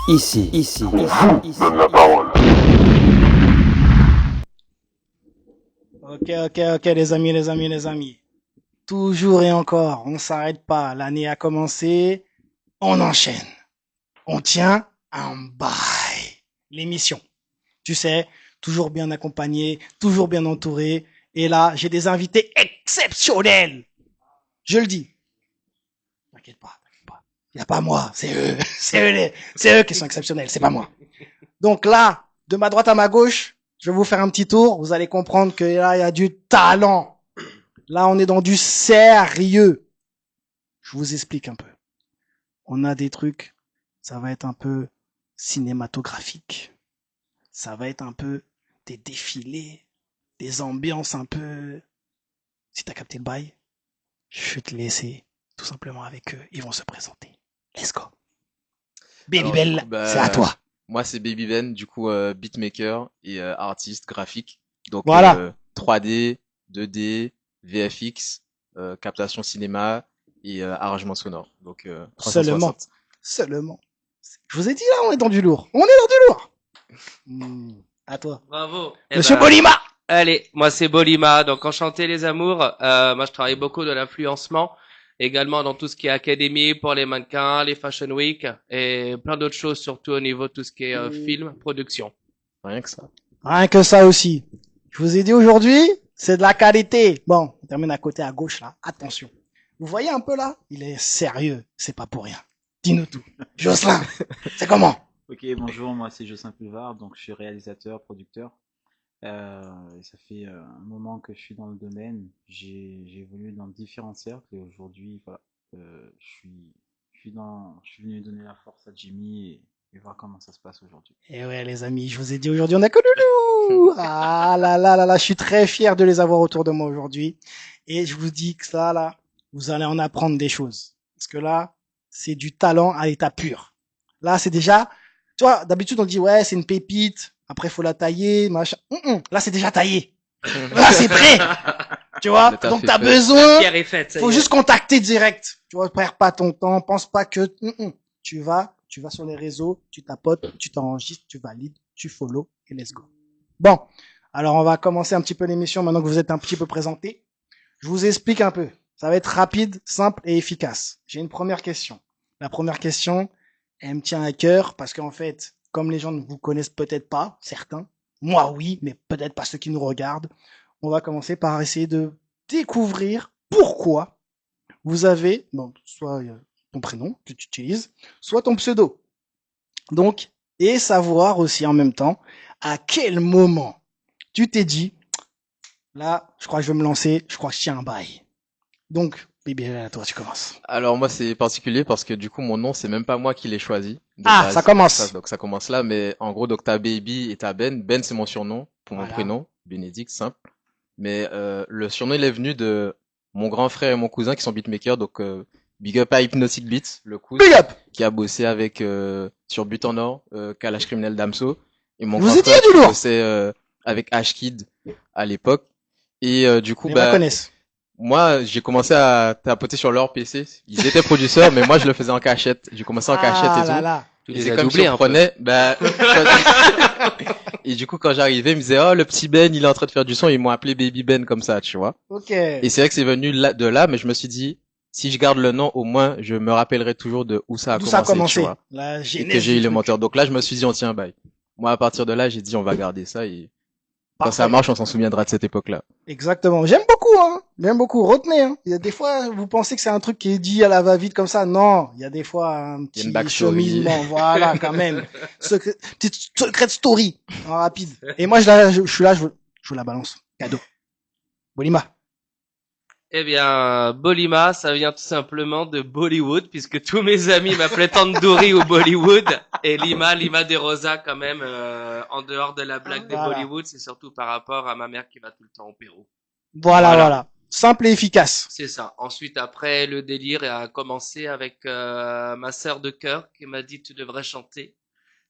Ici. Donne la parole. Ok, les amis. Toujours et encore, on s'arrête pas. L'année a commencé, on enchaîne. On tient un bail. L'émission. Tu sais, toujours bien accompagné, toujours bien entouré. Et là, j'ai des invités exceptionnels. Je le dis. T'inquiète pas. Il n'y a pas moi, c'est eux. C'est eux qui sont exceptionnels, c'est pas moi. Donc là, de ma droite à ma gauche, je vais vous faire un petit tour. Vous allez comprendre que là, il y a du talent. Là, on est dans du sérieux. Je vous explique un peu. On a des trucs, ça va être un peu cinématographique. Ça va être un peu des défilés, des ambiances un peu... Si t'as capté le bail, je vais te laisser tout simplement avec eux. Ils vont se présenter. Let's go. Baby Alors du Bell, coup, c'est à toi. moi c'est Baby Ben, du coup beatmaker et artiste graphique. Donc Voilà. 3D, 2D, VFX, captation cinéma et arrangement sonore. Donc Seulement. 360. Seulement. Je vous ai dit là, on est dans du lourd. On est dans du lourd. À toi. Bravo. Monsieur Bolima. Allez, moi c'est Bolima, donc enchanté les amours. Moi je travaille beaucoup de l'influencement, également dans tout ce qui est académie pour les mannequins, les fashion week et plein d'autres choses, surtout au niveau de tout ce qui est film, production. Rien que ça. Rien que ça aussi. Je vous ai dit aujourd'hui, c'est de la qualité. Bon, on termine à côté à gauche là. Attention. Vous voyez un peu là? Il est sérieux. C'est pas pour rien. Dis-nous tout. Jocelyn, c'est comment? Ok, bonjour, moi c'est Jocelyn Pulvar, donc je suis réalisateur, producteur. Et ça fait un moment que je suis dans le domaine. J'ai évolué dans différents cercles et aujourd'hui, voilà, je suis venu donner la force à Jimmy et voir comment ça se passe aujourd'hui. Et ouais, les amis, je vous ai dit aujourd'hui, on a que Loulou. Ah là, je suis très fier de les avoir autour de moi aujourd'hui. Et je vous dis que ça, là, vous allez en apprendre des choses. Parce que là, c'est du talent à l'état pur. Là, c'est déjà, tu vois, d'habitude, on dit, ouais, c'est une pépite. Après, faut la tailler, machin. Là, c'est déjà taillé. Là, c'est prêt. Tu vois? Le taf Donc, est t'as fait. besoin, Pierre est faite, ça faut y est. juste contacter direct. Tu vois, perds pas ton temps, pense pas que, tu vas sur les réseaux, tu tapotes, tu t'enregistres, tu valides, tu follow et let's go. Bon. Alors, on va commencer un petit peu l'émission maintenant que vous êtes un petit peu présentés. Je vous explique un peu. Ça va être rapide, simple et efficace. J'ai une première question. La première question, elle me tient à cœur parce qu'en fait, comme les gens ne vous connaissent peut-être pas, certains, moi oui, mais peut-être pas ceux qui nous regardent, on va commencer par essayer de découvrir pourquoi vous avez, bon, soit ton prénom que tu utilises, soit ton pseudo. Donc, et savoir aussi en même temps à quel moment tu t'es dit, là, je crois que je vais me lancer, je crois que je tiens un bail. Donc, bébé, à toi, tu commences. Alors moi c'est particulier parce que du coup mon nom c'est même pas moi qui l'ai choisi de Ah, base. ça commence. Donc ça commence là, mais en gros donc t'as Baby et t'as Ben. Ben c'est mon surnom pour mon Voilà. prénom, Bénédicte simple. Mais le surnom il est venu de mon grand frère et mon cousin qui sont beatmakers, donc big up à Hypnotic Beats, le cousin Big up! qui a bossé avec sur But en Or, Kalash Criminel Damso, et mon Je vous grand ai dit, il y frère a du qui lourd! bossait avec Ashkid à l'époque. Et du coup Les gens bah connaissent. moi, j'ai commencé à tapoter sur leur PC. Ils étaient producteurs, mais moi, je le faisais en cachette. J'ai commencé en cachette et Ah là tout. là. Tu Et les c'est as comme doublés un peu. surprenait, bah, et du coup, quand j'arrivais, ils me disaient, oh, le petit Ben, il est en train de faire du son. Ils m'ont appelé Baby Ben comme ça, tu vois. Ok. Et c'est vrai que c'est venu de là, mais je me suis dit, si je garde le nom, au moins, je me rappellerai toujours de où ça a D'où ça a commencé, tu commencé? vois. La Et que genèse j'ai du eu le truc. moteur. Donc là, je me suis dit, on tient bail. Moi, à partir de là, j'ai dit, on va garder ça et quand ça Parfait. marche, on s'en souviendra de cette époque-là. Exactement. J'aime beaucoup, hein. J'aime beaucoup. Retenez, hein. Il y a des fois, vous pensez que c'est un truc qui est dit à la va-vite comme ça. Non. Il y a des fois un Il y a petit une backstory. cheminement. Voilà, quand même. Petite secret story. En rapide. Et moi, je suis là, je vous la balance. Cadeau. Bolima. Eh bien, Bolima, ça vient tout simplement de Bollywood, puisque tous mes amis m'appelaient Tandoori ou Bollywood, et Lima de Rosa quand même, en dehors de la blague de Voilà. Bollywood, c'est surtout par rapport à ma mère qui va tout le temps au Pérou. Voilà. Simple et efficace. C'est ça. Ensuite, après, le délire a commencé avec ma sœur de cœur qui m'a dit tu devrais chanter.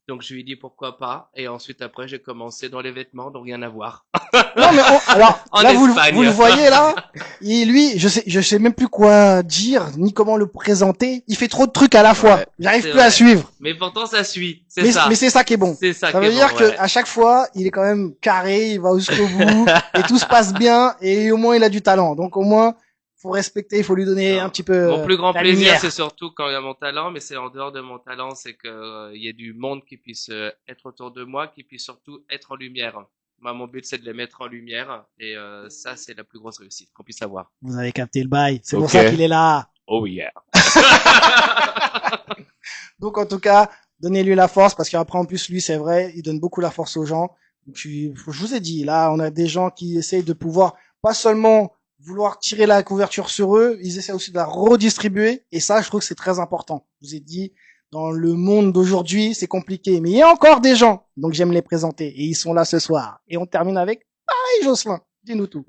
Donc je lui ai dit pourquoi pas. Et ensuite après j'ai commencé dans les vêtements, donc rien à voir. Non, mais alors, En là, Espagne. vous le voyez, là. Et lui, je sais même plus quoi dire, ni comment le présenter. Il fait trop de trucs à la fois. Ouais. J'arrive C'est plus à vrai. suivre. Mais pourtant ça suit, c'est ça. Mais c'est ça qui est bon. C'est ça, Ça qui veut est dire bon, que ouais. à chaque fois, il est quand même carré, il va jusqu'au bout, et tout se passe bien, et au moins il a du talent. Donc au moins, faut respecter, il faut lui donner Non. un petit peu Mon plus grand la plaisir, lumière. c'est surtout quand il y a mon talent, mais c'est en dehors de mon talent, c'est que il y ait du monde qui puisse être autour de moi, qui puisse surtout être en lumière. Moi, mon but, c'est de les mettre en lumière, et ça, c'est la plus grosse réussite qu'on puisse avoir. Vous avez capté le bail. C'est pour Ok. ça qu'il est là. Oh yeah. Donc en tout cas, donnez-lui la force parce qu'après en plus lui c'est vrai, il donne beaucoup la force aux gens. Donc, je vous ai dit, là on a des gens qui essayent de pouvoir pas seulement vouloir tirer la couverture sur eux, ils essaient aussi de la redistribuer et ça je trouve que c'est très important. Je vous ai dit, dans le monde d'aujourd'hui c'est compliqué, mais il y a encore des gens, donc j'aime les présenter et ils sont là ce soir. Et on termine avec, pareil Jocelyn, dis-nous tout.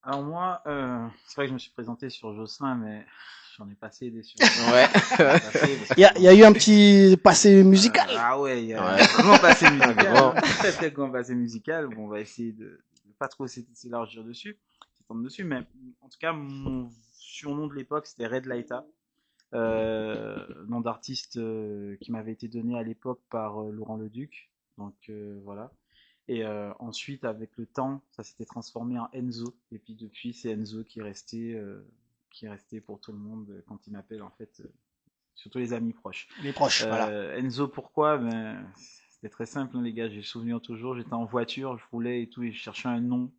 Alors moi, c'est vrai que je me suis présenté sur Jocelyn, mais j'en ai passé des sur. Ouais. Il y a eu un petit passé musical. Ah ouais, il y a Ouais. un grand passé musical, Grand. un très très grand passé musical. Bon, on va essayer de pas trop s'élargir dessus, s'étendre dessus, mais en tout cas, mon surnom de l'époque, c'était Red Lighta, nom d'artiste qui m'avait été donné à l'époque par Laurent Leduc. Donc voilà. Et ensuite, avec le temps, ça s'était transformé en Enzo. Et puis depuis, c'est Enzo qui est resté pour tout le monde quand il m'appelle en fait, surtout les amis proches. Les proches, voilà. Enzo, pourquoi? Ben, c'était très simple, hein, les gars. J'ai le souvenir toujours. J'étais en voiture, je roulais et tout, et je cherchais un nom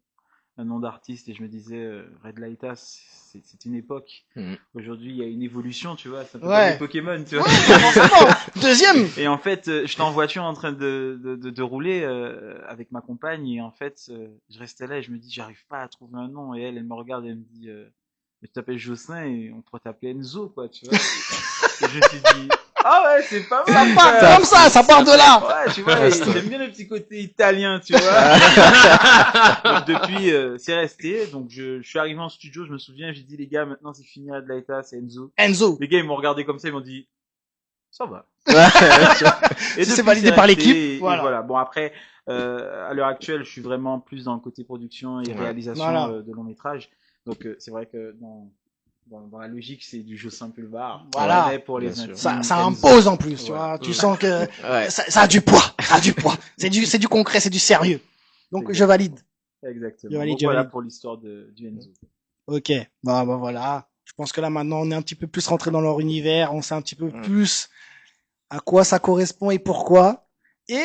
d'artiste, et je me disais Red Lighta, c'est une époque. Aujourd'hui, il y a une évolution, tu vois. C'est un peu comme les Pokémon, tu vois. Forcément. Deuxième. Et en fait, j'étais en voiture en train de rouler avec ma compagne, et en fait, je restais là et je me dis, j'arrive pas à trouver un nom. Et elle me regarde et elle me dit, mais tu t'appelles Jocelyn et on pourrait t'appeler Enzo, quoi, tu vois. Et je me suis dit, ah ouais, c'est pas mal. Ça part comme ça part de là. Ouais, tu vois, j'aime bien le petit côté italien, tu vois. Donc depuis, c'est resté. Donc je suis arrivé en studio, je me souviens, j'ai dit, les gars, maintenant c'est fini Red Lighta, c'est Enzo. Enzo. Les gars, ils m'ont regardé comme ça, ils m'ont dit, ça va. Et C'est depuis, validé par resté, l'équipe. et Voilà. voilà. Bon, après, à l'heure actuelle, je suis vraiment plus dans le côté production et réalisation Voilà. de long métrage. Donc c'est vrai que dans la logique, c'est du Jocelyn Pulvar. Voilà. Mais pour les Bien sûr. intimes, Ça Enzo. impose en plus, tu Voilà. vois. Tu sens que Ouais. ça a du poids. Ça a du poids. C'est du concret, c'est du sérieux. Donc, C'est je valide. Exactement. Je valide, Donc je voilà valide. pour l'histoire du Enzo. Ok. Bah, voilà. Je pense que là, maintenant, on est un petit peu plus rentré dans leur univers. On sait un petit peu plus à quoi ça correspond et pourquoi. Et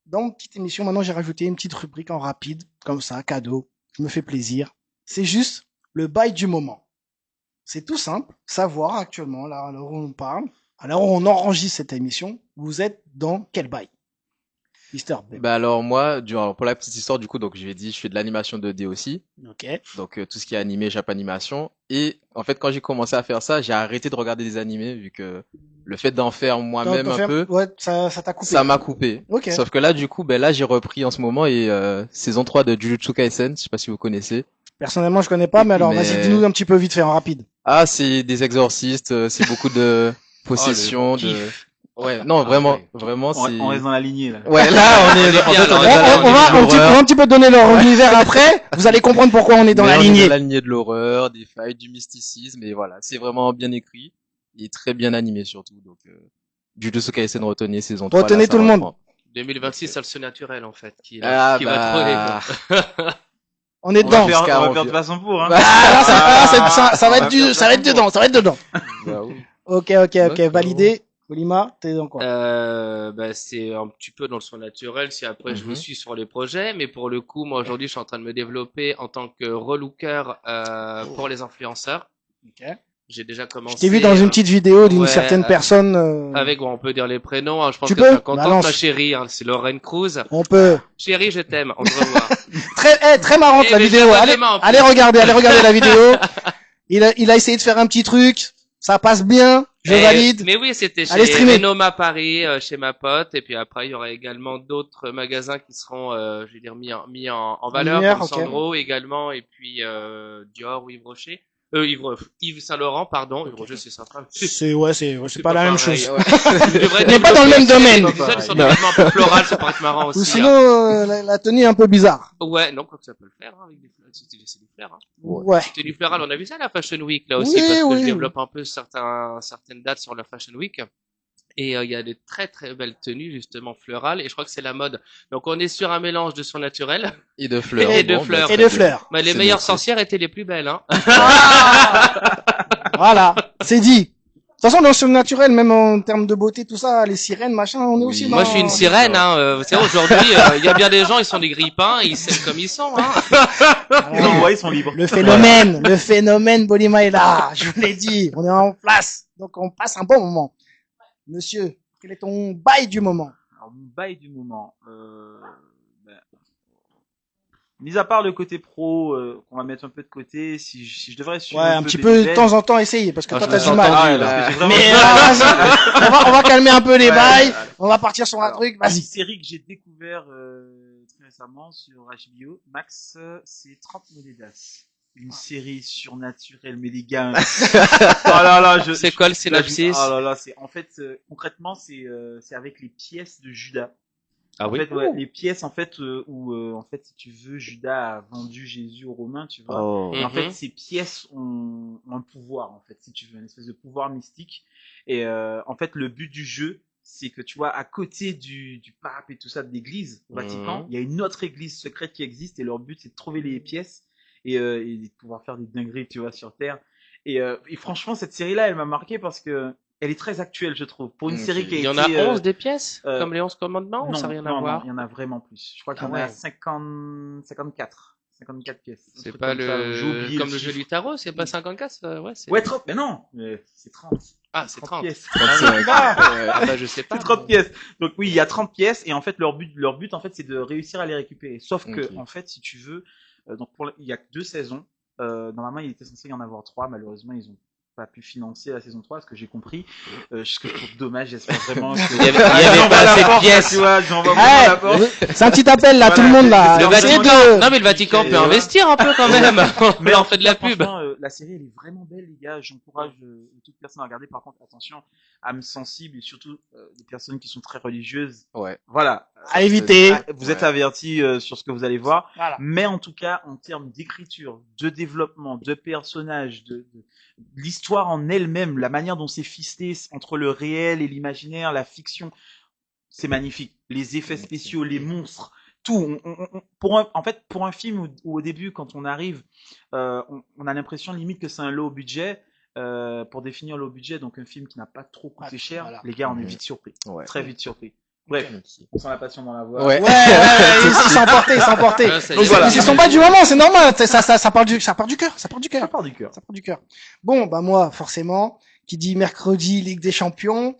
dans une petite émission, maintenant, j'ai rajouté une petite rubrique en rapide, comme ça, cadeau. Je me fais plaisir. C'est juste le bail du moment. C'est tout simple. Savoir actuellement, là, à l'heure où on parle, à l'heure où on enregistre cette émission, vous êtes dans quel bail? Mister B. Bah alors moi, alors pour la petite histoire du coup, donc je l'ai dit, je fais de l'animation 2D aussi, Ok. donc tout ce qui est animé, Japanimation. Et en fait, quand j'ai commencé à faire ça, j'ai arrêté de regarder des animés vu que le fait d'en faire moi-même un peu, Ouais, ça t'a coupé. ça m'a coupé. Ok. Sauf que là, du coup, ben là, j'ai repris en ce moment et saison 3 de Jujutsu Kaisen, je sais pas si vous connaissez. Personnellement, je connais pas, mais alors, Mais- vas-y, dis-nous un petit peu vite fait, en rapide. Ah, c'est des exorcistes, c'est beaucoup de possession, Oh, le de... kiff. Ouais, non, Ah, vraiment, ouais. vraiment, c'est... On reste dans la lignée, là. Ouais, là, on est, bien, en fait, là, on on est est dans la bien. On va lignée de l'horreur. un petit peu donner leur univers après. Vous allez comprendre pourquoi on est dans Mais la on est lignée. dans la lignée de l'horreur, des failles, du mysticisme, et voilà, c'est vraiment bien écrit et très bien animé surtout. Donc, Jujutsu Kaisen retenez saison 3. Retenez là, ça tout le monde. reprend. 2026, c'est le saut naturel en fait qui Ah, va bah... trouver. On est On va dedans. faire, Oscar, on va on faire vit- de façon pour, hein. Ah, là, ça va on être va faire ça va être façon dedans, ça va être dedans. Bah oui. Ok, D'accord. validé. Olima, t'es dans quoi? C'est un petit peu dans le son naturel si après je vous Mhm. suis sur les projets, mais pour le coup, moi aujourd'hui, je suis en train de me développer en tant que relooker pour les influenceurs. Ok. J'ai déjà commencé. Je t'ai vu dans une petite vidéo d'une ouais, certaine personne. Avec, bon, on peut dire les prénoms, hein, je pense Tu que peux tu seras contente, Balance. ma chérie, hein, c'est Lorraine Cruz. On peut. Chérie, je t'aime, on se revoit. Très marrante Eh, la mais vidéo. je la vois Allez, demain, en plus. allez regarder la vidéo. Il a essayé de faire un petit truc. Ça passe bien. Je Eh, valide. Mais oui, c'était Allez chez streamer. Renoma Paris, chez ma pote, et puis après il y aura également d'autres magasins qui seront, je vais dire, mis en valeur, lumière, comme ok. Sandro également, et puis Dior ou Yves Rocher. Yves Saint Laurent, pardon. Yves Roger, c'est sympa. C'est pas la même pareil, chose. ouais. Je devrais On n'est pas dans le même développer domaine. des designs sur des vêtements un peu florales, ça pourrait être marrant aussi. Ou sinon, la tenue est un peu bizarre. Ouais, non, quoi que ça peut le faire, hein, avec des fleurs. C'est des fleurs, hein. Ouais. Tenue florale, on a vu ça à la Fashion Week, là aussi, Oui, parce que oui. je développe un peu certaines dates sur la Fashion Week. Et il y a des très très belles tenues justement florales et je crois que c'est la mode. Donc on est sur un mélange de surnaturel Et de fleurs. Et de Bon, fleurs. bah, Et de fleurs. mais les C'est meilleures noté. sorcières étaient les plus belles, hein. Voilà. C'est dit. De toute façon, dans le surnaturel, même en termes de beauté, tout ça, les sirènes, machin, on est Oui. aussi dans... Moi je suis une sirène, hein. Vous savez, aujourd'hui, il y a bien des gens, ils sont des grippins, ils s'aiment comme ils sont, hein. Les Voilà. endroits, ils sont libres. Le phénomène Bolima est là. Je vous l'ai dit. On est en place. Donc, on passe un bon moment. Monsieur, quel est ton bail du moment? Alors, mon bail du moment, mis à part le côté pro, qu'on va mettre un peu de côté, si je devrais suivre Ouais, un peu petit Baby peu de Ben, temps en temps essayer, parce que Ah, toi je t'as me du sens mal. tendu, ouais, là. parce que j'ai vraiment- Mais vas-y, on va calmer un peu les Ouais, bails. ouais. On va partir sur un Alors, truc. Une Vas-y. série que j'ai découvert très récemment sur HBO Max, c'est 30 Monedas. Une série surnaturelle, mais les gars. Oh là là, C'est quoi le synopsis? Oh là là, c'est en fait concrètement c'est avec les pièces de Judas. Ah En oui? fait, ouais, les pièces en fait où en fait si tu veux Judas a vendu Jésus aux Romains, tu vois. Oh. Et en fait, Mhm. ces pièces ont un pouvoir, en fait, si tu veux, une espèce de pouvoir mystique. Et en fait, le but du jeu, c'est que tu vois, à côté du pape et tout ça de l'église au Vatican, Mhm. il y a une autre église secrète qui existe et leur but, c'est de trouver les pièces et de pouvoir faire des dingueries, tu vois, sur Terre. Et franchement, cette série-là, elle m'a marqué parce que elle est très actuelle, je trouve. Pour une Ok. série qui a Il y en été... a 11 des pièces? euh, Comme les 11 commandements, ou non, ça n'a rien à non, voir? il y en a vraiment plus. Je crois qu'il y Ah en a ouais. 54 pièces. Un C'est truc pas comme ça. J'ai oublié comme le le jeu chiffre. du tarot, c'est pas 54, ouais, c'est... Ouais, 30, mais non, c'est 30. Ah, c'est 30. pièces. 35. Ah, bah, je sais pas. C'est 30 pièces. Donc oui, il y a 30 pièces et en fait leur but en fait c'est de réussir à les récupérer. Sauf que Ok. en fait, si tu veux, donc il y a que 2 saisons. Normalement, il était censé y en avoir 3. Malheureusement, ils ont pas pu financer la saison 3, ce que j'ai compris. Ce que je trouve dommage, j'espère vraiment que... Il y avait pas assez de pièces. Tu vois, j'envoie Ouais, vraiment la porte. c'est un petit appel là, Voilà, tout le monde là. Le c'est- Essayez Vatican, de- non mais le Vatican peut Et voilà. investir un peu quand même. Mais On en fait tout de la cas, pub. franchement, la série elle est vraiment belle, les gars. J'encourage toute personne à regarder. Par contre, attention, âme sensible et surtout les personnes qui sont très religieuses. Ouais. Voilà. À éviter. Vous êtes Ouais. avertis sur ce que vous allez voir. Voilà. Mais en tout cas, en termes d'écriture, de développement, de personnages, de l'histoire en elle-même, la manière dont c'est ficelé entre le réel et l'imaginaire, la fiction, c'est magnifique. Les effets spéciaux, les monstres, tout. En fait, pour un film où au début, quand on arrive, on a l'impression limite que c'est un low budget. Pour définir low budget, donc un film qui n'a pas trop coûté Ouais, cher, voilà. les gars, on est Mhm. vite surpris. Ouais. Très vite surpris. Bref, on sent la passion dans la voix. Ouais. Ils sont portés, ils sont portés. Ah, ça y Donc est, voilà. Ils sont pas du moment, c'est normal. Ça part du cœur, ça part du cœur. Ça part du cœur. Ça part du cœur. Bon, bah moi, forcément, qui dit mercredi Ligue des Champions,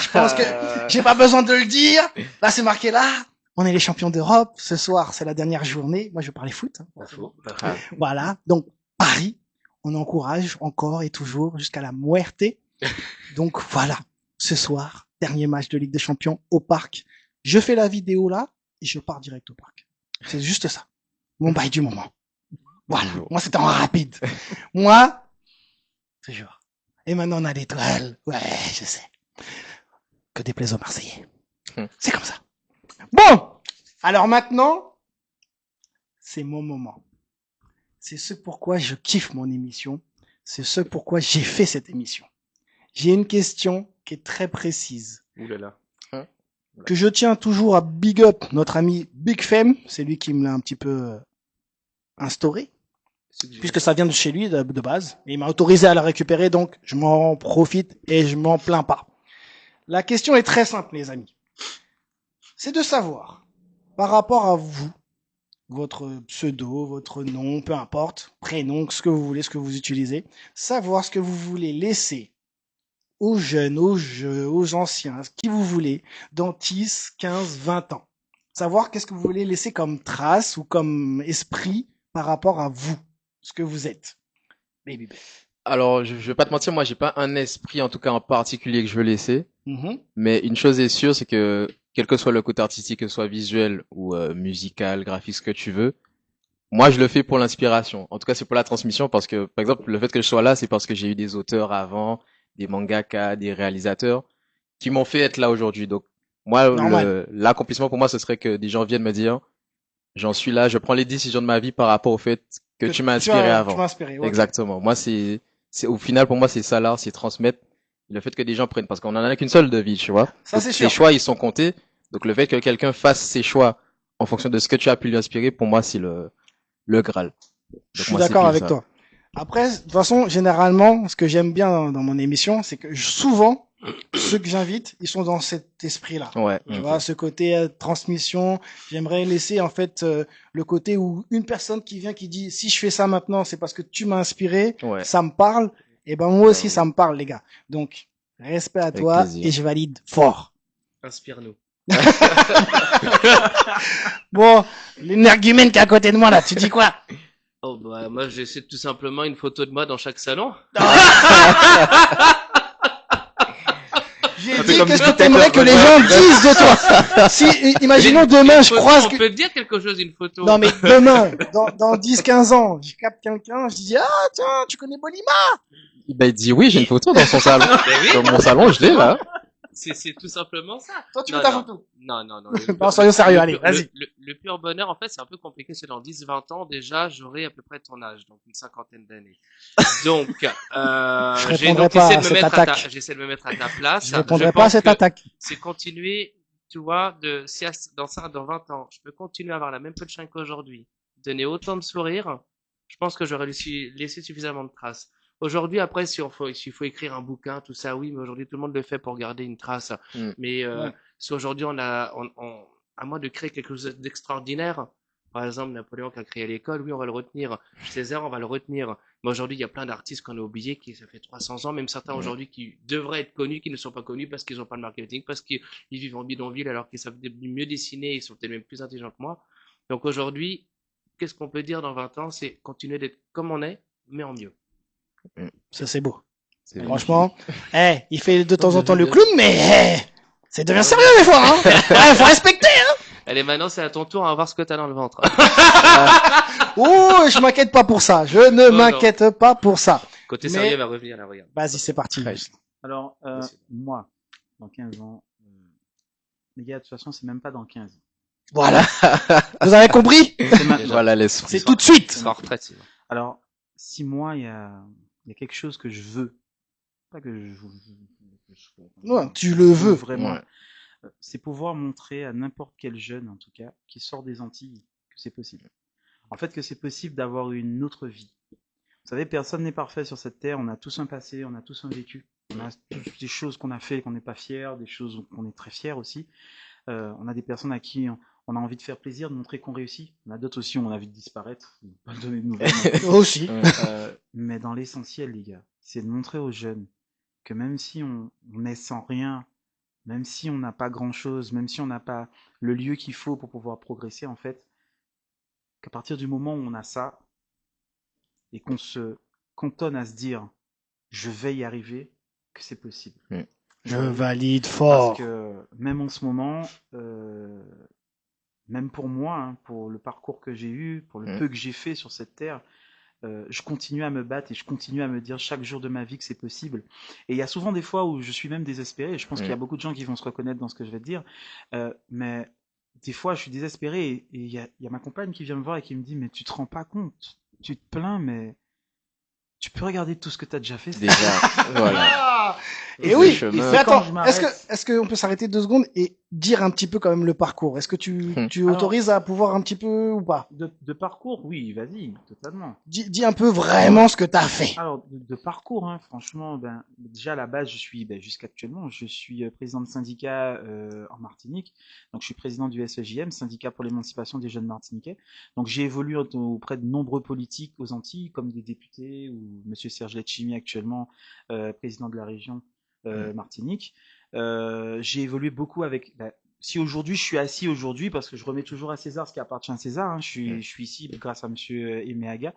je pense que j'ai pas besoin de le dire. Là, c'est marqué là. On est les champions d'Europe. Ce soir, c'est la dernière journée. Moi, je parlais foot. Hein. Pas faux. Ah. Voilà. Donc, Paris, on encourage encore et toujours jusqu'à la muerte. Donc, voilà. Ce soir, dernier match de Ligue des Champions au parc. Je fais la vidéo là et je pars direct au parc. C'est juste ça. Mon bail du moment. Voilà. Toujours. Moi, c'était en rapide. Moi, toujours. Et maintenant, on a l'étoile. Ouais, je sais. Que déplaise aux Marseillais. C'est comme ça. Bon. Alors maintenant, c'est mon moment. C'est ce pourquoi je kiffe mon émission. C'est ce pourquoi j'ai fait cette émission. J'ai une question qui est très précise, Ouh là là. que je tiens toujours à big up notre ami Big Femme. C'est lui qui me l'a un petit peu instauré, puisque ça vient de chez lui de base. Et il m'a autorisé à la récupérer, donc je m'en profite et je m'en plains pas. La question est très simple, les amis. C'est de savoir, par rapport à vous, votre pseudo, votre nom, peu importe, prénom, ce que vous voulez, ce que vous utilisez, savoir ce que vous voulez laisser aux jeunes, aux anciens, ce qui vous voulez, dans 10, 15, 20 ans. Savoir qu'est-ce que vous voulez laisser comme trace ou comme esprit par rapport à vous, ce que vous êtes. Baby Bell. Alors, je vais pas te mentir, moi, j'ai pas un esprit, en tout cas, en particulier que je veux laisser. Mhm. Mais une chose est sûre, c'est que, quel que soit le côté artistique, que ce soit visuel ou musical, graphique, ce que tu veux, moi, je le fais pour l'inspiration. En tout cas, c'est pour la transmission parce que, par exemple, le fait que je sois là, c'est parce que j'ai eu des auteurs avant, des mangaka, des réalisateurs qui m'ont fait être là aujourd'hui. Donc, moi, Normal. l'accomplissement pour moi, ce serait que des gens viennent me dire, j'en suis là, je prends les décisions de ma vie par rapport au fait que tu m'as inspiré Tu avant. m'as inspiré. Ok. Exactement. Moi, au final, pour moi, c'est ça l'art, c'est transmettre le fait que des gens prennent, parce qu'on en a qu'une seule de vie, tu vois. Ça, Donc, c'est tes sûr. choix, ils sont comptés. Donc, le fait que quelqu'un fasse ses choix en fonction de ce que tu as pu lui inspirer, pour moi, c'est le Graal. Je Donc, suis moi, c'est d'accord pile avec ça. toi. Après, de toute façon, généralement, ce que j'aime bien dans mon émission, c'est que souvent, ceux que j'invite, ils sont dans cet esprit-là. Ouais. Tu ok. vois, ce côté transmission. J'aimerais laisser, en fait, le côté où une personne qui vient, qui dit, si je fais ça maintenant, c'est parce que tu m'as inspiré, Ouais. ça me parle. Et ben, moi aussi, oui. ça me parle, les gars. Donc, respect à Avec toi plaisir. et je valide fort. Inspire-nous. Bon, l'énergumène qui est à côté de moi, là, tu dis quoi? Oh, bah, moi, j'essaie tout simplement une photo de moi dans chaque salon. J'ai Un peu dit, comme qu'est-ce du que t'aimerais que les dictateur. gens disent de toi? Si, imaginons demain, je Photo, croise on peut dire quelque chose, une photo. Non, mais demain, dans 10-15 ans, je capte quelqu'un, je dis, ah, tiens, tu connais Bolima? Ben, il dit oui, j'ai une photo dans son salon. Ben oui, Dans mon salon, je l'ai là. c'est tout simplement ça. Toi, tu Non, veux ta non. photo? Non, non, non. Non, soyons sérieux, allez, pur- vas-y. le pur bonheur, en fait, c'est un peu compliqué. C'est dans 10-20 ans, déjà, j'aurai à peu près ton âge, donc une cinquantaine d'années. Donc, Je j'ai répondrai donc pas essayé à de me cette mettre attaque. j'essaie de me mettre à ta place. Je répondrai Je pas à pense cette que attaque. c'est continuer, tu vois, si dans 20 ans, je peux continuer à avoir la même punchline qu'aujourd'hui, donner autant de sourires, je pense que j'aurais laissé suffisamment de traces. Aujourd'hui, après, s'il faut écrire un bouquin, tout ça, oui, mais aujourd'hui, tout le monde le fait pour garder une trace. Mm. Mais Ouais. si aujourd'hui, à moins de créer quelque chose d'extraordinaire, par exemple, Napoléon qui a créé l'école, oui, on va le retenir. César, on va le retenir. Mais aujourd'hui, il y a plein d'artistes qu'on a oubliés, ça fait 300 ans, même certains aujourd'hui qui devraient être connus, qui ne sont pas connus parce qu'ils n'ont pas le marketing, parce qu'ils vivent en bidonville alors qu'ils savent mieux dessiner, ils sont peut-être même plus intelligents que moi. Donc aujourd'hui, qu'est-ce qu'on peut dire dans 20 ans? C'est continuer d'être comme on est, mais en mieux. Ça, c'est beau. C'est Franchement, il fait de temps en temps le clown, mais ça devient sérieux des fois, hein. Ouais, faut respecter, hein. Allez, maintenant, c'est à ton tour, on va voir ce que t'as dans le ventre. Oh, je m'inquiète pas pour ça. Je ne non. m'inquiète pas pour ça. Côté Mais- sérieux, va revenir là, regarde. Vas-y, c'est parti. Très Alors, Merci. moi, dans 15 ans, les gars, de toute façon, c'est même pas dans 15 ans. Voilà. Vous avez compris? C'est maintenant. Voilà l'esprit. C'est tout de suite. Tu seras en retraite, sinon. Alors, si moi, il y a quelque chose que je veux, pas que je Non, tu le veux. vraiment, Ouais. c'est pouvoir montrer à n'importe quel jeune, en tout cas, qui sort des Antilles, que c'est possible. En fait, que c'est possible d'avoir une autre vie. Vous savez, personne n'est parfait sur cette terre. On a tous un passé, on a tous un vécu. On a tous des choses qu'on a fait qu'on n'est pas fier, des choses qu'on est très fier aussi. On a des personnes à qui on a envie de faire plaisir, de montrer qu'on réussit. On a d'autres aussi où on a envie de disparaître, de pas donner de nouvelles. Aussi. Mais dans l'essentiel, les gars, c'est de montrer aux jeunes que même si on est sans rien, même si on n'a pas grand-chose, même si on n'a pas le lieu qu'il faut pour pouvoir progresser, en fait, qu'à partir du moment où on a ça, et qu'on se cantonne à se dire « je vais y arriver », que c'est possible. Je valide Parce fort. que même en ce moment, même pour moi, hein, pour le parcours que j'ai eu, pour le peu que j'ai fait sur cette terre, je continue à me battre et je continue à me dire chaque jour de ma vie que c'est possible. Et il y a souvent des fois où je suis même désespéré. Et je pense qu'il y a beaucoup de gens qui vont se reconnaître dans ce que je vais te dire. Mais des fois, je suis désespéré et il y a ma compagne qui vient me voir et qui me dit « Mais tu te rends pas compte, tu te plains, mais tu peux regarder tout ce que tu as déjà fait. » Déjà, voilà. Ah, et Le oui. chemin. Mais attends, Quand je m'arrête- est-ce qu'on peut s'arrêter 2 secondes et dire un petit peu quand même le parcours? Est-ce que tu Alors- autorises à pouvoir un petit peu ou pas? De parcours, oui, vas-y, totalement. Dis un peu vraiment ce que t'as fait. Alors, de parcours, hein, franchement, déjà à la base, jusqu'actuellement, je suis président de syndicat en Martinique. Donc, je suis président du SEJM, syndicat pour l'émancipation des jeunes martiniquais. Donc, j'ai évolué auprès de nombreux politiques aux Antilles, comme des députés ou Monsieur Serge Letchimy actuellement, président de la région Martinique. J'ai évolué beaucoup avec. Si aujourd'hui je suis assis aujourd'hui, parce que je remets toujours à César ce qui appartient à César, hein, je suis ici grâce à Monsieur Emeaga,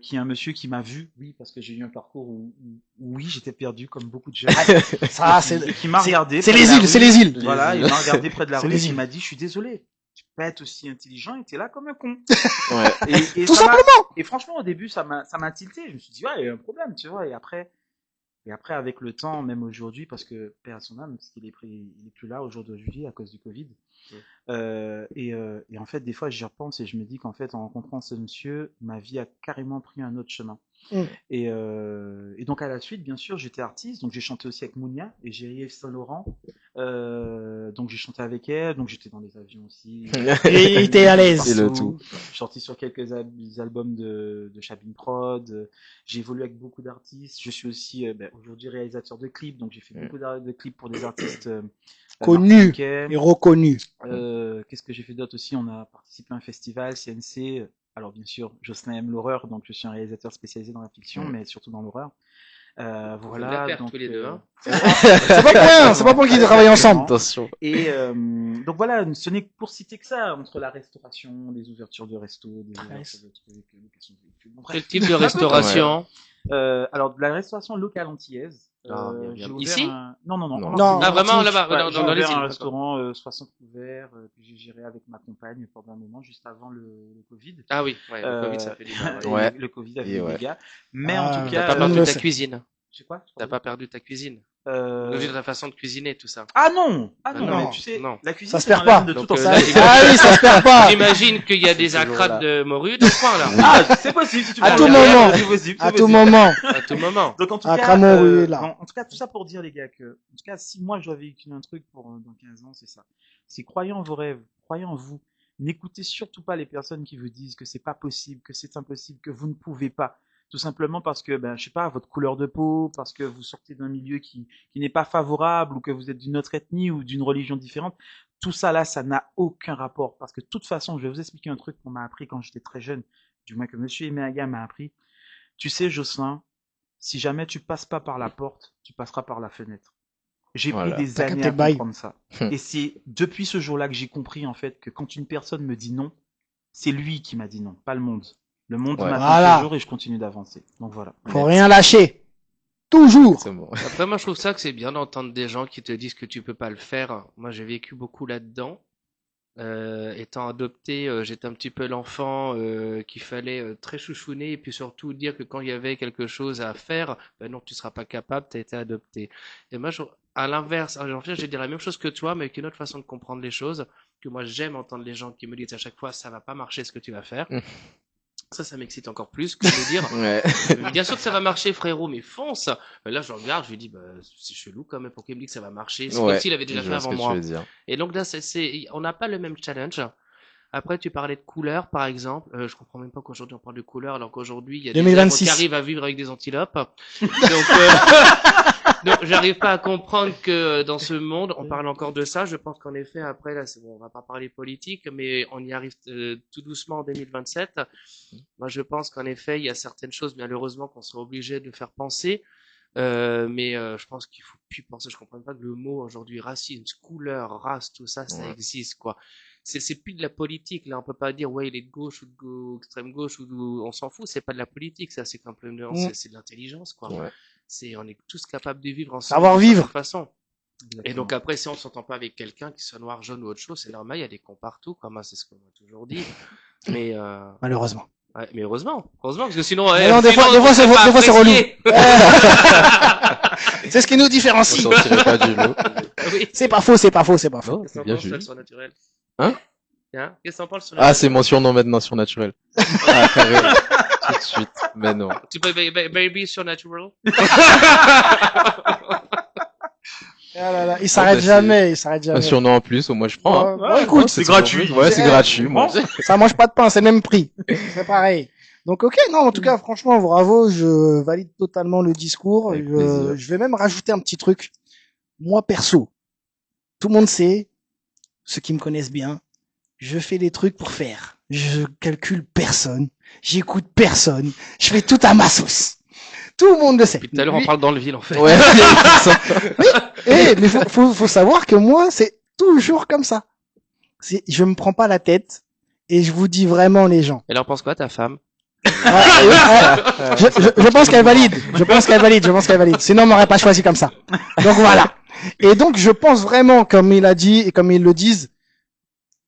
qui est un monsieur qui m'a vu, oui, parce que j'ai eu un parcours où oui, j'étais perdu comme beaucoup de jeunes. Ça, c'est Et qui m'a regardé. c'est près les de la îles, rue. c'est les îles. Voilà, il m'a regardé près de la C'est rue les et il îles. m'a dit, je suis désolé, pas être aussi intelligent, et t'es là comme un con. Ouais. Et Tout ça m'a- simplement. Et franchement, au début, ça m'a tilté. Je me suis dit, ouais, il y a un problème, tu vois. Et après, avec le temps, même aujourd'hui, parce que, paix à son âme, parce qu'il il est plus là au jour d'aujourd'hui à cause du Covid. Et en fait, des fois, j'y repense et je me dis qu'en fait, en rencontrant ce monsieur, ma vie a carrément pris un autre chemin. Mm. Et donc, à la suite, bien sûr, j'étais artiste, donc j'ai chanté aussi avec Mounia et Yves Saint-Laurent. Donc, j'ai chanté avec elle, donc j'étais dans les avions aussi. Et t'es à l'aise. C'est le tout. J'ai chanté sur quelques albums de Chabin Prod. J'ai évolué avec beaucoup d'artistes. Je suis aussi aujourd'hui réalisateur de clips, donc j'ai fait beaucoup de clips pour des artistes Connus martiniquais. et reconnu. Qu'est-ce que j'ai fait d'autre aussi? On a participé à un festival CNC. Alors bien sûr, Jocelyn aime l'horreur, donc je suis un réalisateur spécialisé dans la fiction, mais surtout dans l'horreur. Voilà. la Donc tous les deux, hein. C'est pas pour qu'ils travaillent ensemble. Attention. Et donc voilà, ce n'est pour citer que ça, entre la restauration, les ouvertures de resto, des ouvertures de trucs, location de véhicules. Bon, bref. Quel type de restauration? Alors de la restauration locale antillaise. Ah, bien, bien. J'ai ouvert Ici Non. Non. Ah, vraiment, Martinique. là-bas, J'ai dans les ouvert îles. un d'accord. restaurant 60 couverts que j'ai géré avec ma compagne pendant un moment, juste avant le Covid. Ah oui, ouais, le Covid, ça fait du mal. Et Ouais. Ouais. le Covid a fait Et des ouais. dégâts. Mais Ah, en tout t'as cas, T'as pas on perdu le ta sait. cuisine. c'est quoi? T'as pas perdu ta cuisine. Euh, Le de ta façon de cuisiner, tout ça. Ah non, non, mais tu sais, non. la cuisine Ça se c'est dans perd la pas. veine de Donc, tout ça, Occident. Ah oui, ça se perd pas. J'imagine qu'il y a des Toujours acrates là. de morue dans ce coin-là. Ah, c'est possible. Si tu À veux tout le dire, moment. c'est possible, c'est À tout possible. moment. À tout moment. Donc en tout À cas, Cramont-Rue, là. en tout cas, tout ça pour dire les gars que, en tout cas, si moi je dois véhiculer un truc pour dans 15 ans, c'est ça. C'est croyez en vos rêves, croyez en vous. N'écoutez surtout pas les personnes qui vous disent que c'est pas possible, que c'est impossible, que vous ne pouvez pas. Tout simplement parce que, je sais pas, votre couleur de peau, parce que vous sortez d'un milieu qui n'est pas favorable, ou que vous êtes d'une autre ethnie ou d'une religion différente. Tout ça là, ça n'a aucun rapport. Parce que de toute façon, je vais vous expliquer un truc qu'on m'a appris quand j'étais très jeune, du moins que Monsieur Emeaga m'a appris. Tu sais, Jocelyn, si jamais tu passes pas par la porte, tu passeras par la fenêtre. J'ai Voilà. pris des T'as années capté à le bail. comprendre ça. Et c'est depuis ce jour-là que j'ai compris, en fait, que quand une personne me dit non, c'est lui qui m'a dit non, pas le monde. Le monde Ouais. m'a Voilà. fait toujours et je continue d'avancer. Donc voilà. Faut rien lâcher. Toujours. C'est bon. Après, moi, je trouve ça que c'est bien d'entendre des gens qui te disent que tu peux pas le faire. Moi, j'ai vécu beaucoup là-dedans. Étant adopté, j'étais un petit peu l'enfant qu'il fallait très chouchouner et puis surtout dire que quand il y avait quelque chose à faire, ben non, tu seras pas capable, tu as été adopté. Et moi, à l'inverse, en fait, je dis la même chose que toi, mais avec une autre façon de comprendre les choses, que moi j'aime entendre les gens qui me disent à chaque fois, ça va pas marcher ce que tu vas faire. Ça m'excite encore plus que de dire, Ouais. bien sûr que ça va marcher, frérot, mais fonce. Là, je regarde, je lui dis, c'est chelou quand même, pour qu'il me dise que ça va marcher. C'est comme s'il avait déjà Je fait vois ce avant que moi. tu veux dire. Et donc là, on n'a pas le même challenge. Après, tu parlais de couleurs, par exemple. Je comprends même pas qu'aujourd'hui on parle de couleurs, alors qu'aujourd'hui il y a des 2026. zèbres qui arrivent à vivre avec des antilopes. Donc, j'arrive pas à comprendre que dans ce monde, on parle encore de ça. Je pense qu'en effet, après, là, c'est bon, on va pas parler politique, mais on y arrive tout doucement en 2027. Moi, je pense qu'en effet, il y a certaines choses, malheureusement, qu'on sera obligé de faire penser. Mais je pense qu'il faut plus penser. Je comprends pas que le mot aujourd'hui, racisme, couleur, race, tout ça, ça existe, quoi. C'est plus de la politique. Là, on peut pas dire, ouais, il est de gauche ou extrême gauche ou on s'en fout. C'est pas de la politique, ça. C'est complètement, c'est de l'intelligence, quoi. Ouais. On est tous capables de vivre ensemble. Savoir vivre. De toute façon. Et donc après, si on s'entend pas avec quelqu'un qui soit noir, jaune ou autre chose, c'est normal. Il y a des cons partout, comme moi, c'est ce qu'on m'a toujours dit. Mais Malheureusement. ouais, mais heureusement, parce que sinon, Mais non, des fois, c'est relou. C'est ce qui nous On différencie. sortirait pas du lot. Oui. C'est pas faux, c'est pas faux, c'est pas faux. Non, Qu'est-ce c'est qu'on bien pense vu. sur naturel? Hein? Qu'est-ce qu'on pense sur Ah, c'est mon surnom maintenant, surnaturel. Ah, carré. Tout de suite. Mais non. Tu peux baby surnaturel? Ah là là, il s'arrête bah, jamais, il s'arrête Un jamais. surnom en plus, moi je prends. Hein. Bon, écoute, c'est gratuit. Ouais, c'est gratuit. Moi. ça mange pas de pain, c'est le même prix. C'est pareil. Donc ok, non, en tout cas, franchement, bravo, je valide totalement le discours. Avec plaisir. Je vais même rajouter un petit truc. Moi, perso, tout le monde sait, ceux qui me connaissent bien, je fais des trucs pour faire. Je calcule personne, j'écoute personne, je fais tout à ma sauce. Tout le monde le sait. Depuis tout à l'heure, on parle dans le ville, en fait. Ouais. Mais faut savoir que moi, c'est toujours comme ça. Je me prends pas la tête et je vous dis vraiment les gens. Et alors, pense quoi, ta femme? Je pense qu'elle valide. Je pense qu'elle valide. Sinon, on m'aurait pas choisi comme ça. Donc voilà. Et donc, je pense vraiment, comme il a dit et comme ils le disent,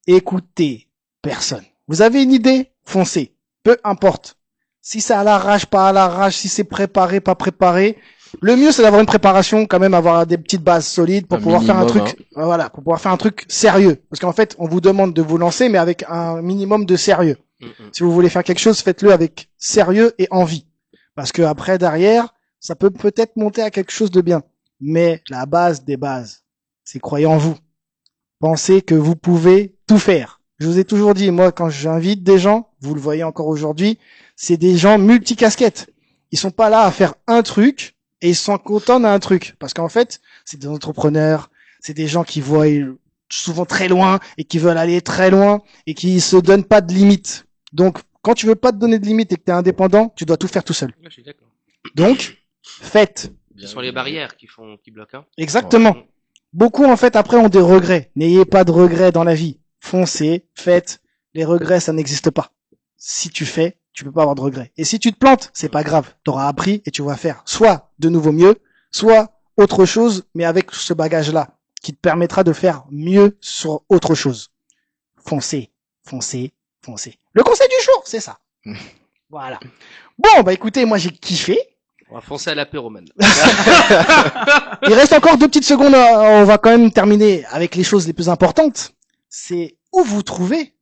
écoutez personne. Vous avez une idée? Foncez. Peu importe. Si c'est à l'arrache, pas à l'arrache, si c'est préparé, pas préparé. Le mieux, c'est d'avoir une préparation, quand même, avoir des petites bases solides pour Un pouvoir faire un minimum, truc, voilà, pour pouvoir faire un truc sérieux. Parce qu'en fait, on vous demande de vous lancer, mais avec un minimum de sérieux. Si vous voulez faire quelque chose, faites-le avec sérieux et envie. Parce que après, derrière, ça peut peut-être monter à quelque chose de bien. Mais la base des bases, c'est croyez en vous. Pensez que vous pouvez tout faire. Je vous ai toujours dit, moi, quand j'invite des gens, vous le voyez encore aujourd'hui, c'est des gens multicasquettes. Ils sont pas là à faire un truc et ils sont contents d'un truc. Parce qu'en fait, c'est des entrepreneurs, c'est des gens qui voient souvent très loin et qui veulent aller très loin et qui se donnent pas de limites. Donc, quand tu veux pas te donner de limites et que tu es indépendant, tu dois tout faire tout seul. Je suis d'accord. Donc, faites. Ce sont les barrières qui bloquent. Hein. Exactement. Beaucoup, en fait, après, ont des regrets. N'ayez pas de regrets dans la vie. Foncez, faites. Les regrets, ça n'existe pas. Si tu fais, tu peux pas avoir de regrets. Et si tu te plantes, c'est pas grave. Tu auras appris et tu vas faire soit de nouveau mieux, soit autre chose, mais avec ce bagage-là, qui te permettra de faire mieux sur autre chose. Foncez, foncez, foncez. Le conseil du jour, c'est ça. Voilà. Bon, bah écoutez, moi j'ai kiffé. On va foncer à l'apéro maintenant. Il reste encore 2 petites secondes. On va quand même terminer avec les choses les plus importantes. C'est où vous trouvez.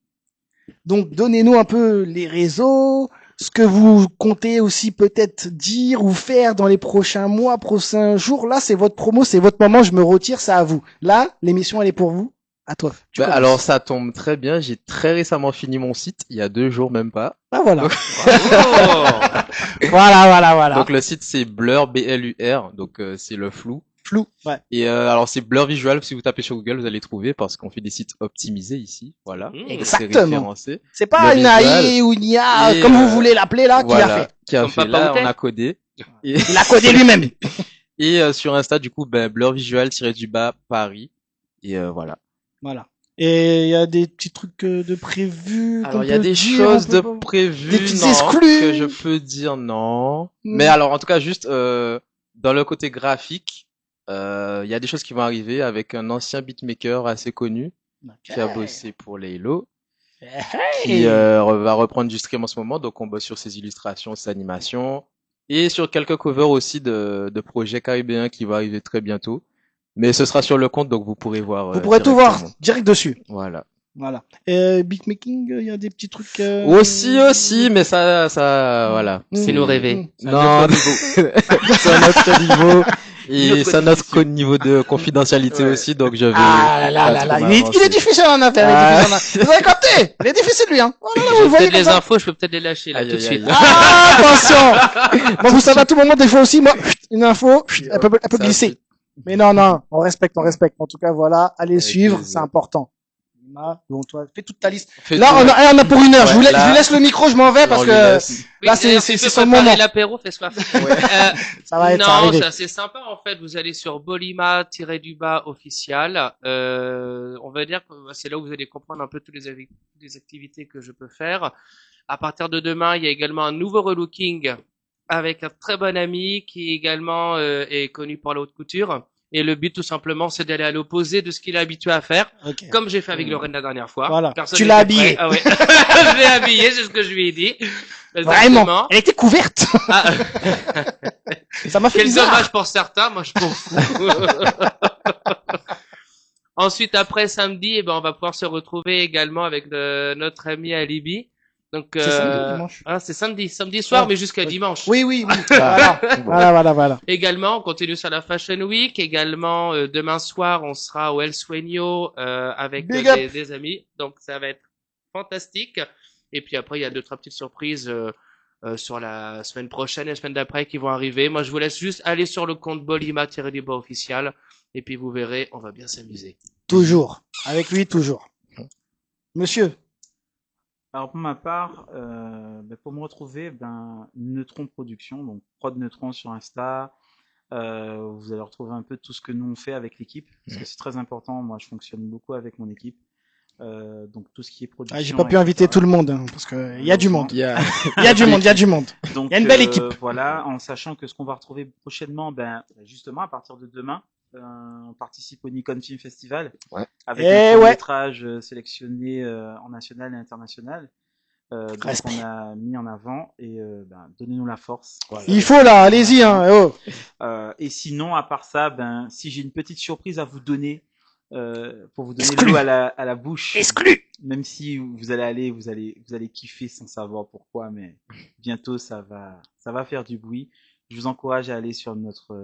Donc, donnez-nous un peu les réseaux, ce que vous comptez aussi peut-être dire ou faire dans les prochains mois, prochains jours. Là, c'est votre promo, c'est votre moment. Je me retire, c'est à vous. Là, l'émission, elle est pour vous. À toi. Bah, alors ça tombe très bien, j'ai très récemment fini mon site, il y a 2 jours même pas. Ah voilà. Donc, Voilà. donc le site c'est Blur, B-L-U-R, donc c'est le flou. Flou. Ouais. Et alors c'est Blur Visual, si vous tapez sur Google vous allez trouver parce qu'on fait des sites optimisés ici, voilà. Donc, c'est Exactement. référencé. C'est pas Le une AI visual. ou une IA, Et, comme vous voulez l'appeler là, qui l'a Voilà, fait. qui a Comme fait Papa là, Outé. on a codé. Et, Il a codé lui-même. et sur Insta du coup ben Blur Visual-du-bas Paris. Et voilà. Voilà. Et il y a des petits trucs de prévus. Alors il y a des choses de prévues, des petites non, exclus. que je peux dire non. Mais alors en tout cas juste dans le côté graphique, il y a des choses qui vont arriver avec un ancien beatmaker assez connu qui a bossé pour les Halo, qui va reprendre du stream en ce moment. Donc on bosse sur ses illustrations, ses animations et sur quelques covers aussi de projets caribéens qui vont arriver très bientôt. Mais ce sera sur le compte, donc vous pourrez voir. Vous pourrez tout voir direct dessus. Voilà. Voilà. Beatmaking, il y a des petits trucs. Aussi, mais ça, voilà. C'est nous rêver. Non, c'est un autre niveau. Et c'est un autre niveau de confidentialité aussi, donc je vais. Ah là. Il est difficile en affaire. Vous avez capté? Il est difficile lui, hein. Voilà, vous voyez les infos, je peux peut-être les lâcher là tout de suite. Ah, attention. Bon, vous savez à tout moment, des fois aussi, moi, une info, elle peut glisser. Mais non, on respecte. En tout cas, voilà, allez suivre, c'est important. Donc toi, fais toute ta liste. Là, on a pour 1 heure. Je vous laisse le micro, je m'en vais parce que là, c'est son moment. L'apéro fait soif. Ça va être. Non, c'est assez sympa en fait. Vous allez sur Bolima-du-bas official. On va dire que c'est là où vous allez comprendre un peu toutes les activités que je peux faire. À partir de demain, il y a également un nouveau relooking avec un très bon ami qui également est connu pour la haute couture. Et le but, tout simplement, c'est d'aller à l'opposé de ce qu'il est habitué à faire. Okay. Comme j'ai fait avec Lorraine la dernière fois. Voilà. Tu l'as habillé. Ah ouais. Je l'ai habillé, c'est ce que je lui ai dit. Vraiment. Elle était couverte. Ah. Ça m'a fait Quel bizarre. dommage pour certains, moi je m'en fous. Ensuite, après samedi, on va pouvoir se retrouver également avec notre ami Alibi. Donc, c'est samedi, dimanche. C'est samedi soir, mais jusqu'à dimanche. Oui. Voilà. Également, on continue sur la Fashion Week. Également, demain soir, on sera au El Sueño avec des amis. Donc, ça va être fantastique. Et puis après, il y a 2-3 petites surprises sur la semaine prochaine et la semaine d'après qui vont arriver. Moi, je vous laisse juste aller sur le compte Bolima-du-bas official. Et puis, vous verrez, on va bien s'amuser. Toujours. Avec lui, toujours. Monsieur. Alors pour ma part, pour me retrouver, Neutron Production, donc Prod Neutron sur Insta. Vous allez retrouver un peu tout ce que nous on fait avec l'équipe, parce que c'est très important. Moi, je fonctionne beaucoup avec mon équipe. Donc tout ce qui est production. Ah, j'ai pas pu inviter tout le monde, hein, parce que il y a du monde. Il y a... Il y a du monde, il y a du monde. Donc, Il y a une belle équipe. Voilà, en sachant que ce qu'on va retrouver prochainement, justement, à partir de demain, on participe au Nikon Film Festival. Ouais. Avec Eh un ouais. métrage sélectionné en national et international. Donc Respect. on a mis en avant et donnez-nous la force. Voilà. Il faut là, allez-y, hein. Oh. Et sinon, à part ça, si j'ai une petite surprise à vous donner, pour vous donner Exclu. l'eau à la bouche. Exclu. Même si vous allez kiffer sans savoir pourquoi, mais bientôt ça va faire du bruit. Je vous encourage à aller sur notre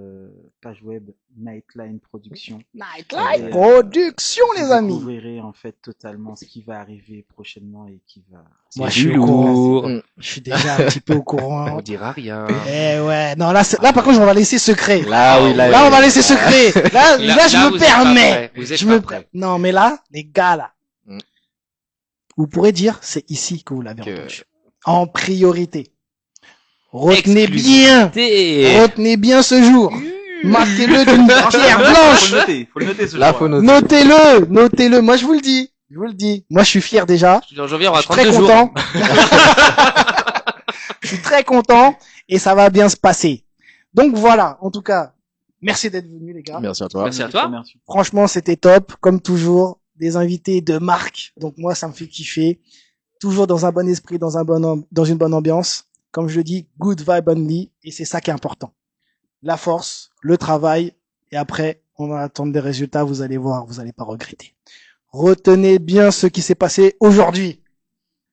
page web Nightline Production. Nightline Et, Production, les Vous amis. découvrirez en fait totalement ce qui va arriver prochainement et qui va. Moi, C'est je suis du au courant. lourd. Je suis déjà un petit peu au courant. On dira rien. Eh ouais, non, là, là, par contre, on va laisser secret. Là, oui, Là, on va laisser secret. Là, je vous me êtes pas permets. prêts. Vous êtes Je pas me prêts. Non, mais là, les gars, là. Mm. Vous pourrez dire, c'est ici que vous l'avez Que- entendu. En priorité. Retenez bien. Exclusivité. Retenez bien ce jour. Marquez-le d'une pierre blanche. Faut le noter ce Là, jour. faut noter. Notez-le. Moi, je vous le dis. Moi, je suis fier déjà. En janvier, on Je aura suis très 32 jours. content. Je suis très content et ça va bien se passer. Donc voilà, en tout cas, merci d'être venus les gars. Merci à toi. Merci à toi. Merci. Franchement, c'était top, comme toujours, des invités de marque. Donc moi, ça me fait kiffer. Toujours dans un bon esprit, dans une bonne ambiance. Comme je le dis, good vibe only, et c'est ça qui est important. La force, le travail, et après, on va attendre des résultats, vous allez voir, vous allez pas regretter. Retenez bien ce qui s'est passé aujourd'hui.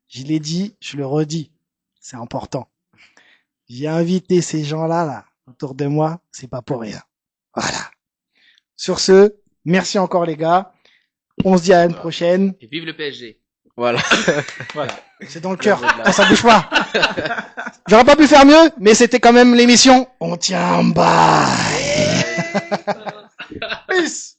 Je l'ai dit, je le redis. C'est important. J'ai invité ces gens-là, là, autour de moi, c'est pas pour rien. Voilà. Sur ce, merci encore les gars. On se dit à une prochaine. Et vive le PSG. Voilà. Voilà. C'est dans le cœur. Ah, ça bouge pas. J'aurais pas pu faire mieux, mais c'était quand même l'émission. On tient un bail. Peace.